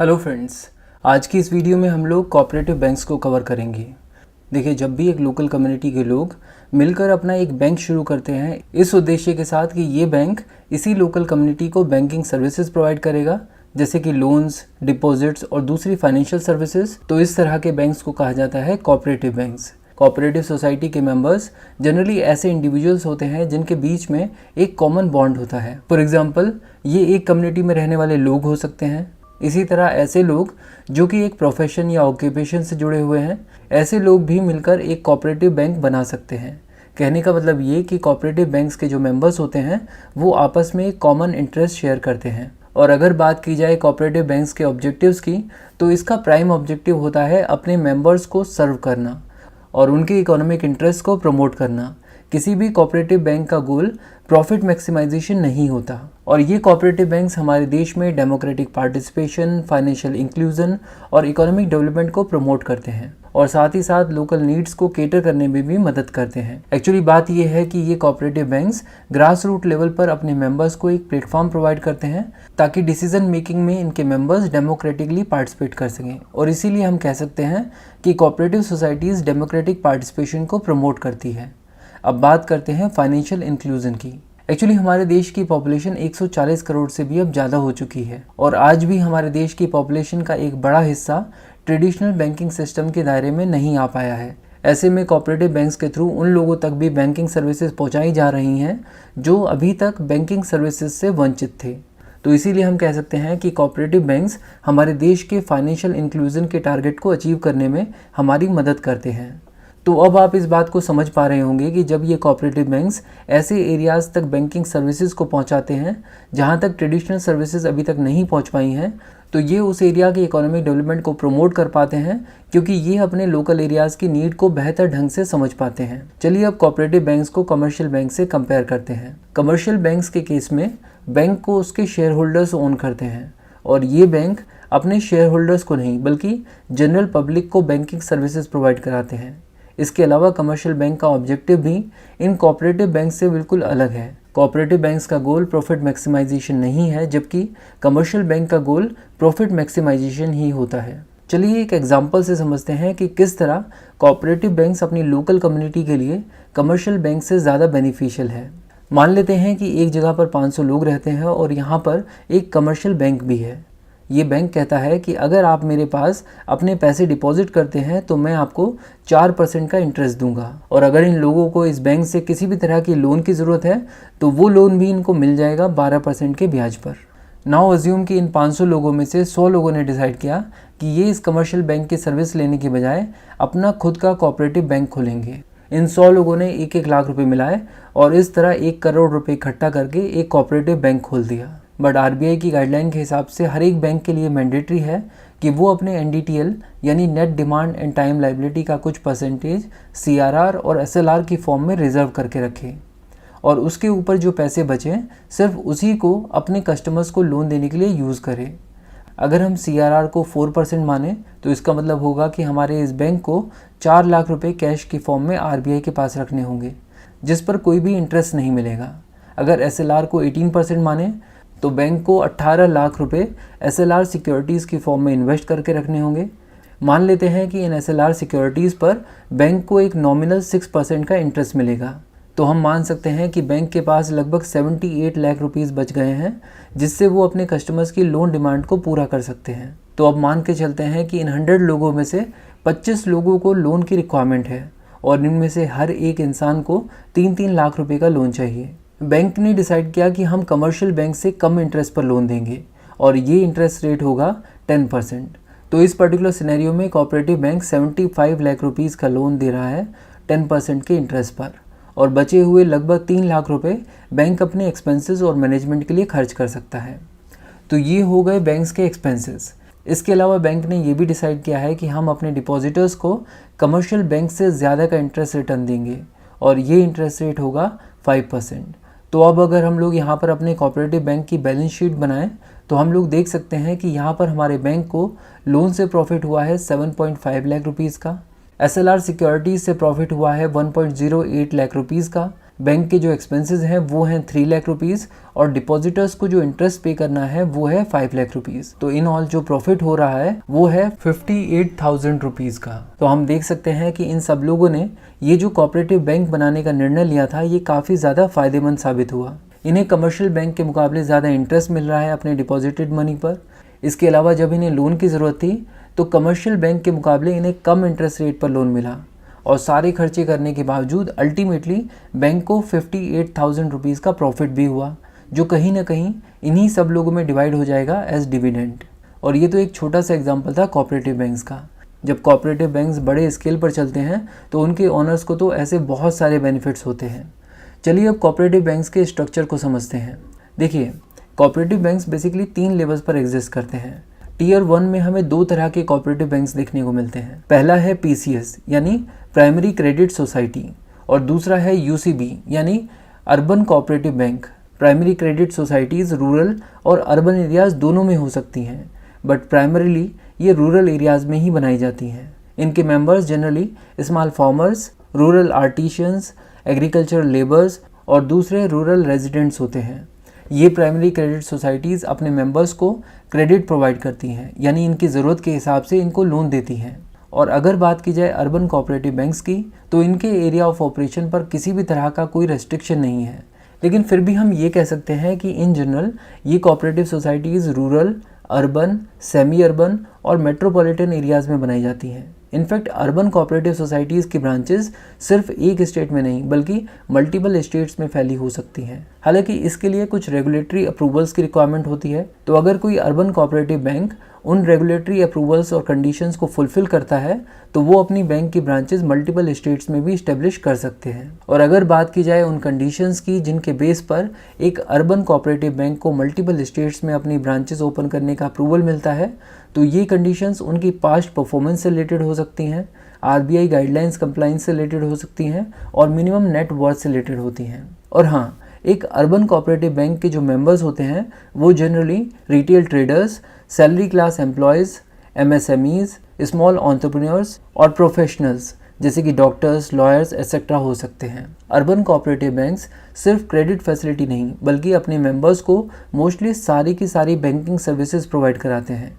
Hello friends, आज की इस वीडियो में हम लोग कोऑपरेटिव बैंक्स को कवर करेंगे। देखिए, जब भी एक लोकल कम्युनिटी के लोग मिलकर अपना एक बैंक शुरू करते हैं इस उद्देश्य के साथ कि ये बैंक इसी लोकल कम्युनिटी को बैंकिंग सर्विसेज प्रोवाइड करेगा, जैसे कि लोन्स, डिपॉजिट्स और दूसरी फाइनेंशियल सर्विसेज, तो इस तरह के बैंक्स को कहा जाता है कोऑपरेटिव बैंक्स। कोऑपरेटिव सोसाइटी के मेंबर्स जनरली ऐसे इंडिविजुअल्स होते हैं जिनके बीच में एक कॉमन बॉन्ड होता है। फॉर एग्जांपल, ये एक कम्युनिटी में रहने वाले लोग हो सकते हैं। इसी तरह ऐसे लोग जो कि एक प्रोफेशन या ऑक्यूपेशन से जुड़े हुए हैं, ऐसे लोग भी मिलकर एक कोऑपरेटिव बैंक बना सकते हैं। कहने का मतलब ये कि कोऑपरेटिव बैंक्स के जो मेंबर्स होते हैं वो आपस में एक कॉमन इंटरेस्ट शेयर करते हैं। और अगर बात की जाए कोऑपरेटिव बैंक्स के ऑब्जेक्टिव्स की, तो इसका प्राइम ऑब्जेक्टिव होता है अपने मेंबर्स को सर्व करना और उनके इकोनॉमिक इंटरेस्ट को प्रमोट करना। किसी भी कोऑपरेटिव बैंक का गोल प्रॉफिट मैक्सिमाइजेशन नहीं होता। और ये कोऑपरेटिव बैंक्स हमारे देश में डेमोक्रेटिक पार्टिसिपेशन, फाइनेंशियल इंक्लूजन और इकोनॉमिक डेवलपमेंट को प्रमोट करते हैं और साथ ही साथ लोकल नीड्स को केटर करने में भी मदद करते हैं। एक्चुअली बात ये है कि ये cooperative banks grass root level पर अपने मेंबर्स को एक प्लेटफॉर्म प्रोवाइड करते हैं ताकि डिसीजन मेकिंग में इनके मेंबर्स डेमोक्रेटिकली पार्टिसिपेट कर सकें। और इसीलिए हम कह सकते हैं कि कोऑपरेटिव सोसाइटीज़ डेमोक्रेटिक पार्टिसिपेशन को प्रमोट करती है। अब बात करते हैं फाइनेंशियल इंक्लूजन की। एक्चुअली हमारे देश की पॉपुलेशन 140 करोड़ से भी अब ज़्यादा हो चुकी है और आज भी हमारे देश की पॉपुलेशन का एक बड़ा हिस्सा ट्रेडिशनल बैंकिंग सिस्टम के दायरे में नहीं आ पाया है। ऐसे में कोऑपरेटिव बैंक्स के थ्रू उन लोगों तक भी बैंकिंग सर्विसेज पहुंचाई जा रही हैं जो अभी तक बैंकिंग सर्विसेज से वंचित थे। तो इसीलिए हम कह सकते हैं कि कोऑपरेटिव बैंक्स हमारे देश के फाइनेंशियल इंक्लूजन के टारगेट को अचीव करने में हमारी मदद करते हैं। तो अब आप इस बात को समझ पा रहे होंगे कि जब ये कोऑपरेटिव बैंक्स ऐसे एरियाज़ तक बैंकिंग सर्विसेज को पहुंचाते हैं जहां तक ट्रेडिशनल सर्विसेज अभी तक नहीं पहुंच पाई हैं, तो ये उस एरिया के इकोनॉमिक डेवलपमेंट को प्रमोट कर पाते हैं क्योंकि ये अपने लोकल एरियाज़ की नीड को बेहतर ढंग से समझ पाते हैं। चलिए अब कोऑपरेटिव बैंक्स को कमर्शियल बैंक से कंपेयर करते हैं। कमर्शियल बैंक्स के केस में बैंक को उसके शेयर होल्डर्स ओन करते हैं और ये बैंक अपने शेयर होल्डर्स को नहीं बल्कि जनरल पब्लिक को बैंकिंग सर्विसेज प्रोवाइड कराते हैं। इसके अलावा कमर्शियल बैंक का ऑब्जेक्टिव भी इन कोऑपरेटिव बैंक से बिल्कुल अलग है। कोऑपरेटिव बैंक्स का गोल प्रॉफिट मैक्सिमाइजेशन नहीं है, जबकि कमर्शियल बैंक का गोल प्रॉफिट मैक्सिमाइजेशन ही होता है। चलिए एक एग्जांपल से समझते हैं कि किस तरह कोऑपरेटिव बैंक्स अपनी लोकल कम्युनिटी के लिए कमर्शियल बैंक से ज़्यादा बेनिफिशियल है। मान लेते हैं कि एक जगह पर 500 लोग रहते हैं और यहाँ पर एक कमर्शियल बैंक भी है। ये बैंक कहता है कि अगर आप मेरे पास अपने पैसे डिपॉजिट करते हैं तो मैं आपको 4% का इंटरेस्ट दूंगा और अगर इन लोगों को इस बैंक से किसी भी तरह की लोन की ज़रूरत है तो वो लोन भी इनको मिल जाएगा 12% के ब्याज पर। नाउ अज्यूम कि इन 500 लोगों में से 100 लोगों ने डिसाइड किया कि ये इस कमर्शियल बैंक की सर्विस लेने के बजाय अपना खुद का कोऑपरेटिव बैंक खोलेंगे। इन 100 लोगों ने 1-1 लाख रुपए मिलाए और इस तरह 1 करोड़ रुपए इकट्ठा करके एक कोऑपरेटिव बैंक खोल दिया। बट आरबीआई की गाइडलाइन के हिसाब से हर एक बैंक के लिए मैंडेटरी है कि वो अपने एनडीटीएल यानी net demand and time liability का कुछ परसेंटेज सीआरआर और एसएलआर की फॉर्म में रिजर्व करके रखे और उसके ऊपर जो पैसे बचें सिर्फ उसी को अपने कस्टमर्स को लोन देने के लिए यूज़ करें। अगर हम सीआरआर को 4% माने तो इसका मतलब होगा कि हमारे इस बैंक को 4 लाख रुपए कैश की फॉर्म में आरबीआई के पास रखने होंगे जिस पर कोई भी इंटरेस्ट नहीं मिलेगा। अगर एसएलआर को 18% माने तो बैंक को 18 लाख रुपए एसएलआर सिक्योरिटीज़ की फॉर्म में इन्वेस्ट करके रखने होंगे। मान लेते हैं कि इन एसएलआर सिक्योरिटीज़ पर बैंक को एक नॉमिनल 6% का इंटरेस्ट मिलेगा, तो हम मान सकते हैं कि बैंक के पास लगभग 78 लाख रुपीज़ बच गए हैं जिससे वो अपने कस्टमर्स की लोन डिमांड को पूरा कर सकते हैं। तो अब मान के चलते हैं कि इन 100 लोगों में से 25 लोगों को लोन की रिक्वायरमेंट है और इनमें से हर एक इंसान को 3-3 लाख रुपए का लोन चाहिए। बैंक ने डिसाइड किया कि हम कमर्शियल बैंक से कम इंटरेस्ट पर लोन देंगे और ये इंटरेस्ट रेट होगा 10%। तो इस पर्टिकुलर सिनेरियो में कोऑपरेटिव बैंक 75 लाख रुपीज़ का लोन दे रहा है 10% के इंटरेस्ट पर और बचे हुए लगभग 3 लाख रुपए बैंक अपने एक्सपेंसेस और मैनेजमेंट के लिए खर्च कर सकता है। तो ये हो गए बैंक्स के एक्सपेंसेस। इसके अलावा बैंक ने ये भी डिसाइड किया है कि हम अपने डिपॉजिटर्स को कमर्शियल बैंक से ज़्यादा का इंटरेस्ट रिटर्न देंगे और ये इंटरेस्ट रेट होगा 5%। तो अब अगर हम लोग यहाँ पर अपने कोऑपरेटिव बैंक की बैलेंस शीट बनाएं तो हम लोग देख सकते हैं कि यहाँ पर हमारे बैंक को लोन से प्रॉफिट हुआ है 7.5 लाख रुपीज़ का, एसएलआर सिक्योरिटीज़ से प्रॉफिट हुआ है 1.08 लाख रुपीज़ का, बैंक के जो एक्सपेंसेस हैं वो हैं 3 लाख रुपीज़ और डिपॉजिटर्स को जो इंटरेस्ट पे करना है वो है 5 लाख रुपीज़। तो इन ऑल जो प्रॉफिट हो रहा है वो है 58,000 रुपीज़ का। तो हम देख सकते हैं कि इन सब लोगों ने ये जो कोऑपरेटिव बैंक बनाने का निर्णय लिया था ये काफ़ी ज़्यादा फ़ायदेमंद साबित हुआ। इन्हें कमर्शियल बैंक के मुकाबले ज़्यादा इंटरेस्ट मिल रहा है अपने डिपॉजिटेड मनी पर। इसके अलावा जब इन्हें लोन की ज़रूरत थी तो कमर्शियल बैंक के मुकाबले इन्हें कम इंटरेस्ट रेट पर लोन मिला और सारे खर्चे करने के बावजूद अल्टीमेटली बैंक को 58,000 रुपीज़ का प्रॉफिट भी हुआ, जो कहीं ना कहीं इन्हीं सब लोगों में डिवाइड हो जाएगा एज डिविडेंड। और ये तो एक छोटा सा एग्जांपल था कोऑपरेटिव बैंक्स का। जब कोऑपरेटिव बैंक्स बड़े स्केल पर चलते हैं तो उनके ओनर्स को तो ऐसे बहुत सारे बेनिफिट्स होते हैं। चलिए अब कोऑपरेटिव बैंक्स के स्ट्रक्चर को समझते हैं। देखिए, कोऑपरेटिव बैंक्स बेसिकली 3 लेवल्स पर एग्जिस्ट करते हैं। टियर 1 में हमें 2 तरह के कोऑपरेटिव बैंक्स देखने को मिलते हैं। पहला है पीसीएस यानी प्राइमरी क्रेडिट सोसाइटी और दूसरा है यूसीबी यानी urban cooperative bank. Primary credit societies rural और अर्बन एरियाज़ दोनों में हो सकती हैं, बट प्राइमरीली ये रूरल एरियाज़ में ही बनाई जाती हैं। इनके members generally small farmers, rural artisans, agriculture labours और दूसरे रूरल रेजिडेंट्स होते हैं। ये प्राइमरी क्रेडिट सोसाइटीज़ अपने मेंबर्स को क्रेडिट प्रोवाइड करती हैं, यानी इनकी ज़रूरत के हिसाब से इनको लोन देती हैं। और अगर बात की जाए अर्बन कोऑपरेटिव बैंक्स की तो इनके एरिया ऑफ ऑपरेशन पर किसी भी तरह का कोई रेस्ट्रिक्शन नहीं है, लेकिन फिर भी हम ये कह सकते हैं कि इन जनरल ये cooperative societies rural, urban, semi urban और मेट्रोपॉलिटन एरियाज़ में बनाई जाती हैं। इनफैक्ट अर्बन कोऑपरेटिव सोसाइटीज़ की ब्रांचेस सिर्फ एक स्टेट में नहीं बल्कि मल्टीपल स्टेट्स में फैली हो सकती हैं। हालांकि इसके लिए कुछ रेगुलेटरी अप्रूवल्स की रिक्वायरमेंट होती है। तो अगर कोई अर्बन कोऑपरेटिव बैंक उन रेगुलेटरी अप्रूवल्स और कंडीशंस को फुलफिल करता है तो वो अपनी बैंक की ब्रांचेस मल्टीपल स्टेट्स में भी इस्टेब्लिश कर सकते हैं। और अगर बात की जाए उन कंडीशंस की जिनके बेस पर एक अर्बन कोऑपरेटिव बैंक को मल्टीपल स्टेट्स में अपनी ब्रांचेस ओपन करने का अप्रूवल मिलता है, तो ये कंडीशंस उनकी पास्ट परफॉर्मेंस से रिलेटेड हो सकती हैं, आरबीआई गाइडलाइंस कंप्लाइंस से रिलेटेड हो सकती हैं और मिनिमम नेट वर्थ से रिलेटेड होती हैं। और हाँ, एक अर्बन कोऑपरेटिव बैंक के जो मेंबर्स होते हैं वो generally retail traders, salary class employees, MSMEs, small entrepreneurs और प्रोफेशनल्स जैसे कि डॉक्टर्स, लॉयर्स एक्सेट्रा हो सकते हैं। अर्बन कोऑपरेटिव बैंक्स सिर्फ क्रेडिट फैसिलिटी नहीं बल्कि अपने मेंबर्स को मोस्टली सारी की सारी बैंकिंग सर्विसेज प्रोवाइड कराते हैं।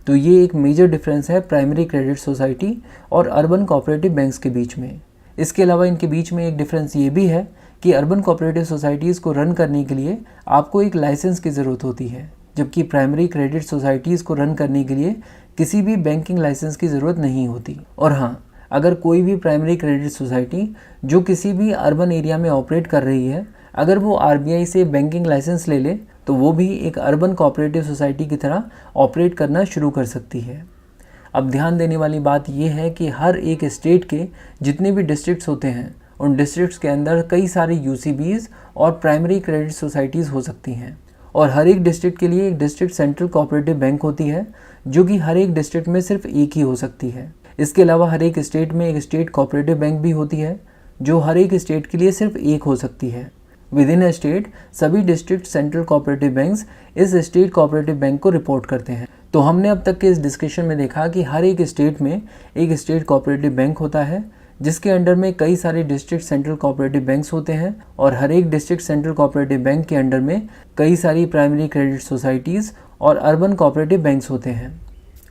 तो ये एक मेजर डिफरेंस है प्राइमरी क्रेडिट सोसाइटी और अर्बन कोऑपरेटिव बैंक्स के बीच में। इसके अलावा इनके बीच में एक डिफरेंस ये भी है कि अर्बन कोऑपरेटिव सोसाइटीज़ को रन करने के लिए आपको एक लाइसेंस की ज़रूरत होती है, जबकि प्राइमरी क्रेडिट सोसाइटीज़ को रन करने के लिए किसी भी बैंकिंग लाइसेंस की ज़रूरत नहीं होती। और हाँ, अगर कोई भी प्राइमरी क्रेडिट सोसाइटी जो किसी भी अर्बन एरिया में ऑपरेट कर रही है, अगर वो आरबीआई से बैंकिंग लाइसेंस ले ले तो वो भी एक अर्बन कोऑपरेटिव सोसाइटी की तरह ऑपरेट करना शुरू कर सकती है। अब ध्यान देने वाली बात यह है कि हर एक स्टेट के जितने भी डिस्ट्रिक्ट्स होते हैं उन डिस्ट्रिक्ट्स के अंदर कई सारी यूसीबीज़ और प्राइमरी क्रेडिट सोसाइटीज़ हो सकती हैं और हर एक डिस्ट्रिक्ट के लिए एक डिस्ट्रिक्ट सेंट्रल कोऑपरेटिव बैंक होती है जो कि हर एक डिस्ट्रिक्ट में सिर्फ एक ही हो सकती है। इसके अलावा हर एक स्टेट में एक स्टेट कोऑपरेटिव बैंक भी होती है जो हर एक स्टेट के लिए सिर्फ एक हो सकती है। विद इन अ स्टेट सभी डिस्ट्रिक्ट सेंट्रल कोऑपरेटिव बैंक्स इस स्टेट कोऑपरेटिव बैंक को रिपोर्ट करते हैं। तो हमने अब तक के इस डिस्कशन में देखा कि हर एक स्टेट में एक स्टेट कोऑपरेटिव बैंक होता है जिसके अंडर में कई सारे डिस्ट्रिक्ट सेंट्रल कोऑपरेटिव बैंक्स होते हैं और हर एक डिस्ट्रिक्ट सेंट्रल कोऑपरेटिव बैंक के अंडर में कई सारी प्राइमरी क्रेडिट सोसाइटीज़ और अर्बन कोऑपरेटिव बैंक्स होते हैं।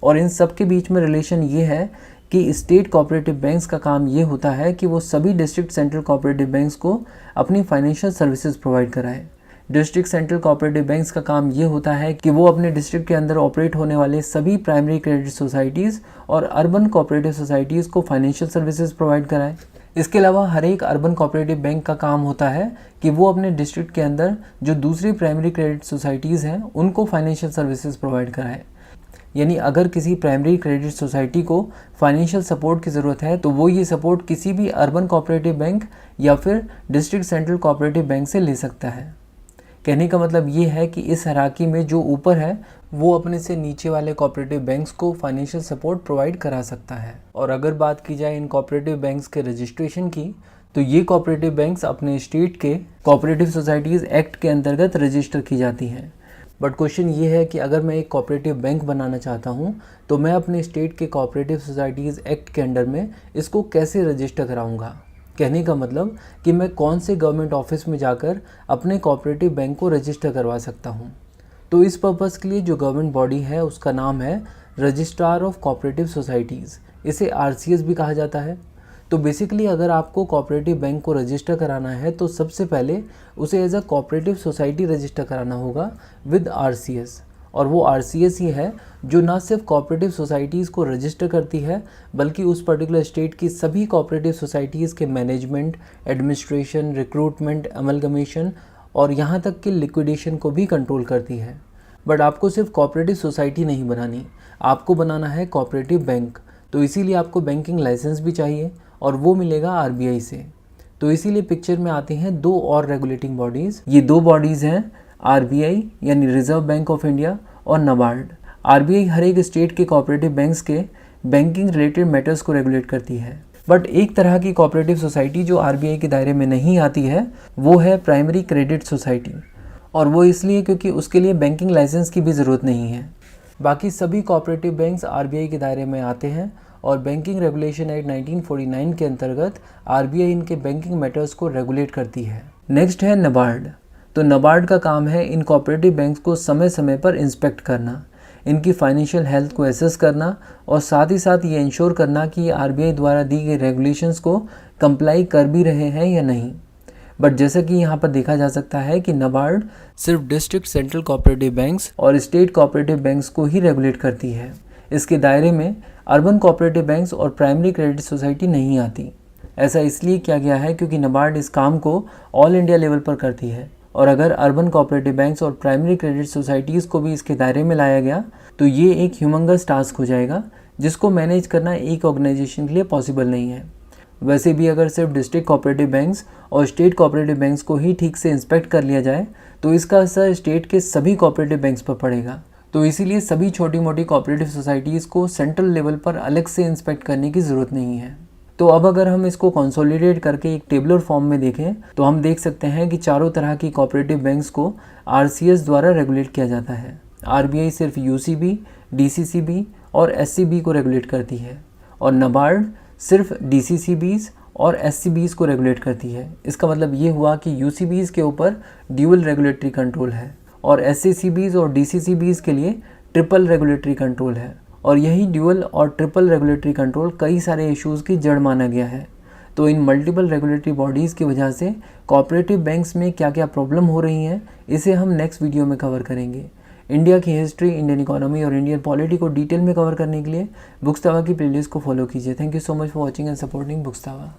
और इन सब के बीच में रिलेशन ये है कि स्टेट कोऑपरेटिव बैंक्स का काम ये होता है कि वो सभी डिस्ट्रिक्ट सेंट्रल कोऑपरेटिव बैंक्स को अपनी फाइनेंशियल सर्विसेज प्रोवाइड कराएं। डिस्ट्रिक्ट सेंट्रल कोऑपरेटिव बैंक्स का काम ये होता है कि वो अपने डिस्ट्रिक्ट के अंदर ऑपरेट होने वाले सभी प्राइमरी क्रेडिट सोसाइटीज़ और अर्बन कोऑपरेटिव सोसाइटीज़ को फाइनेंशियल सर्विसेज प्रोवाइड कराएं। इसके अलावा हर एक अर्बन कोऑपरेटिव बैंक का काम होता है कि वो अपने डिस्ट्रिक्ट के अंदर जो दूसरी प्राइमरी क्रेडिट सोसाइटीज़ हैं उनको फाइनेंशियल सर्विसेज प्रोवाइड कराएं। यानी अगर किसी प्राइमरी क्रेडिट सोसाइटी को फाइनेंशियल सपोर्ट की ज़रूरत है तो वो ये सपोर्ट किसी भी अर्बन कोऑपरेटिव बैंक या फिर डिस्ट्रिक्ट सेंट्रल कोऑपरेटिव बैंक से ले सकता है। कहने का मतलब ये है कि इस हायरार्की में जो ऊपर है वो अपने से नीचे वाले कोऑपरेटिव बैंक्स को फाइनेंशियल सपोर्ट प्रोवाइड करा सकता है। और अगर बात की जाए इन कोऑपरेटिव बैंक्स के रजिस्ट्रेशन की तो ये कोऑपरेटिव बैंक्स अपने स्टेट के कोऑपरेटिव सोसाइटीज़ एक्ट के अंतर्गत रजिस्टर की जाती हैं। बट क्वेश्चन ये है कि अगर मैं एक कोऑपरेटिव बैंक बनाना चाहता हूँ तो मैं अपने स्टेट के कोऑपरेटिव सोसाइटीज़ एक्ट के अंडर में इसको कैसे रजिस्टर कराऊँगा, कहने का मतलब कि मैं कौन से गवर्नमेंट ऑफिस में जाकर अपने कोऑपरेटिव बैंक को रजिस्टर करवा सकता हूँ। तो इस पर्पज़ के लिए जो गवर्नमेंट बॉडी है उसका नाम है रजिस्ट्रार ऑफ कोऑपरेटिव सोसाइटीज़, इसे RCS भी कहा जाता है। तो बेसिकली अगर आपको कोऑपरेटिव बैंक को रजिस्टर कराना है तो सबसे पहले उसे as a cooperative society register कराना होगा विद RCS। और वो RCS ही है जो ना सिर्फ कोऑपरेटिव सोसाइटीज़ को रजिस्टर करती है बल्कि उस पर्टिकुलर स्टेट की सभी कोऑपरेटिव सोसाइटीज़ के मैनेजमेंट, एडमिनिस्ट्रेशन, रिक्रूटमेंट, अमलगमेशन और यहाँ तक कि लिक्विडेशन को भी कंट्रोल करती है। बट आपको सिर्फ कोऑपरेटिव सोसाइटी नहीं बनानी, आपको बनाना है कोऑपरेटिव बैंक। तो इसीलिए आपको बैंकिंग लाइसेंस भी चाहिए और वो मिलेगा RBI से। तो इसीलिए पिक्चर में आती हैं दो और रेगुलेटिंग बॉडीज़। ये दो बॉडीज़ हैं RBI यानी रिजर्व बैंक ऑफ इंडिया और NABARD। RBI हर एक स्टेट के कोऑपरेटिव बैंक्स के बैंकिंग रिलेटेड मैटर्स को रेगुलेट करती है। बट एक तरह की कोऑपरेटिव सोसाइटी जो RBI के दायरे में नहीं आती है वो है प्राइमरी क्रेडिट सोसाइटी, और वो इसलिए क्योंकि उसके लिए बैंकिंग लाइसेंस की भी ज़रूरत नहीं है। बाकी सभी कोऑपरेटिव बैंक्स RBI के दायरे में आते हैं और बैंकिंग रेगुलेशन एक्ट 1949 के अंतर्गत RBI इनके बैंकिंग मैटर्स को रेगुलेट करती है। नेक्स्ट है NABARD। तो NABARD का काम है इन कोऑपरेटिव बैंक्स को समय समय पर इंस्पेक्ट करना, इनकी फाइनेंशियल हेल्थ को एसेस करना और साथ ही साथ ये इंश्योर करना कि ये RBI द्वारा दी गई रेगुलेशंस को कंप्लाई कर भी रहे हैं या नहीं। बट जैसा कि यहाँ पर देखा जा सकता है कि NABARD सिर्फ डिस्ट्रिक्ट सेंट्रल कोऑपरेटिव बैंक्स और स्टेट कोऑपरेटिव बैंक्स को ही रेगुलेट करती है। इसके दायरे में अर्बन कोऑपरेटिव बैंक्स और प्राइमरी क्रेडिट सोसाइटी नहीं आती। ऐसा इसलिए किया गया है क्योंकि NABARD इस काम को ऑल इंडिया लेवल पर करती है, और अगर अर्बन कोऑपरेटिव बैंक्स और प्राइमरी क्रेडिट सोसाइटीज़ को भी इसके दायरे में लाया गया तो ये एक ह्यूमंगस टास्क हो जाएगा जिसको मैनेज करना एक ऑर्गेनाइजेशन के लिए पॉसिबल नहीं है। वैसे भी अगर सिर्फ डिस्ट्रिक्ट कोऑपरेटिव बैंक्स और स्टेट कोऑपरेटिव बैंक्स को ही ठीक से इंस्पेक्ट कर लिया जाए तो इसका असर स्टेट के सभी कोऑपरेटिव बैंक्स पर पड़ेगा। तो इसीलिए सभी छोटी मोटी कोऑपरेटिव सोसाइटीज़ को सेंट्रल लेवल पर अलग से इंस्पेक्ट करने की ज़रूरत नहीं है। तो अब अगर हम इसको कंसोलिडेट करके एक टेबुलर फॉर्म में देखें तो हम देख सकते हैं कि चारों तरह की कोऑपरेटिव बैंक्स को RCS द्वारा रेगुलेट किया जाता है। RBI सिर्फ UCB, DCCB और SCB को रेगुलेट करती है और NABARD सिर्फ DCCBs और SCBs को रेगुलेट करती है। इसका मतलब ये हुआ कि UCBs के ऊपर ड्यूअल रेगुलेटरी कंट्रोल है और SCCBs और DCCBs के लिए ट्रिपल रेगुलेटरी कंट्रोल है, और यही ड्यूअल और ट्रिपल रेगुलेटरी कंट्रोल कई सारे इश्यूज़ की जड़ माना गया है। तो इन मल्टीपल रेगुलेटरी बॉडीज़ की वजह से कोऑपरेटिव बैंक्स में क्या क्या प्रॉब्लम हो रही हैं इसे हम नेक्स्ट वीडियो में कवर करेंगे। इंडिया की हिस्ट्री, इंडियन इकोनॉमी और इंडियन पॉलिटी को डिटेल में कवर करने के लिए बुक्स तावा की प्लेलिस्ट को फॉलो कीजिए। Thank you so much for watching and supporting books तावा।